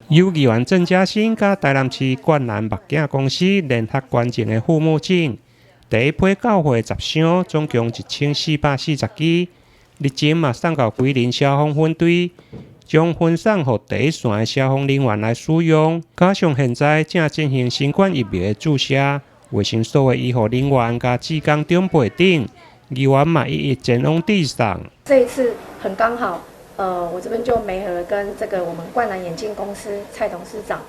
由议员郑嘉欣甲台南市冠南目镜公司联合捐赠的护目镜，第一批到货10箱，总共1440支，日前嘛送到桂林消防分队，将分送予第一线的消防人员来使用。加上现在正进行新冠疫苗的注射，卫生所的医护人员甲职工长辈等，议员嘛一一前往递送。这一次很刚好。我这边就媒合跟这个我们冠南眼镜公司蔡董事长，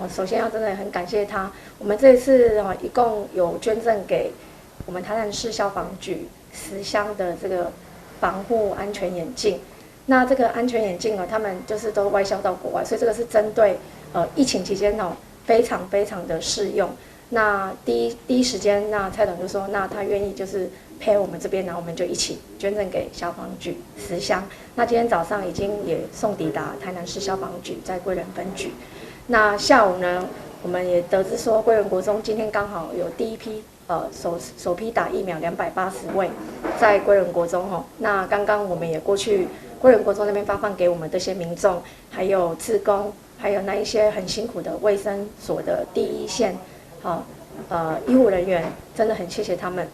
首先要真的很感谢他。我们这一次一共有捐赠给我们台南市消防局10箱的这个防护安全眼镜。那这个安全眼镜他们就是都外销到国外，所以这个是针对疫情期间非常非常的适用。那第一时间，那蔡董就说，那他愿意就是配合我们这边，然后我们就一起捐赠给消防局10箱。那今天早上已经也送抵达台南市消防局，在归仁分局。那下午呢，我们也得知说，归仁国中今天刚好有第一批首批打疫苗280位，在归仁国中那刚刚我们也过去归仁国中那边发放给我们这些民众，还有志工，还有那一些很辛苦的卫生所的第一线。医护人员真的很谢谢他们。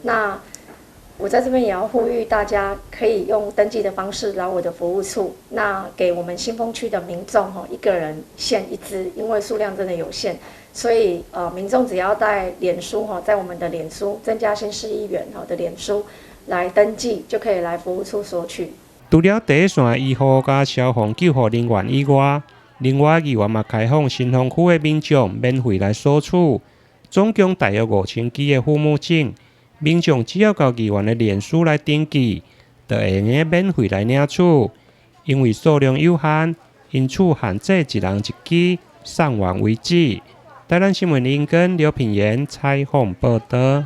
那我在这边也要呼吁大家，可以用登记的方式来我的服务处，那给我们新丰区的民众一个人限1支，因为数量真的有限，所以民众只要在脸书在我们的脸书郑嘉欣市议员的脸书来登记，就可以来服务处索取。除了第一线医护甲消防救护人员以外，另外，议员嘛开放新丰区的民众免费来索取，总共大约5000支的护目镜，民众只要到议员的脸书来登记，就会用免费来领取。因为数量有限，因此限制一人1支，送完为止。台南新闻林根刘品言采访报道。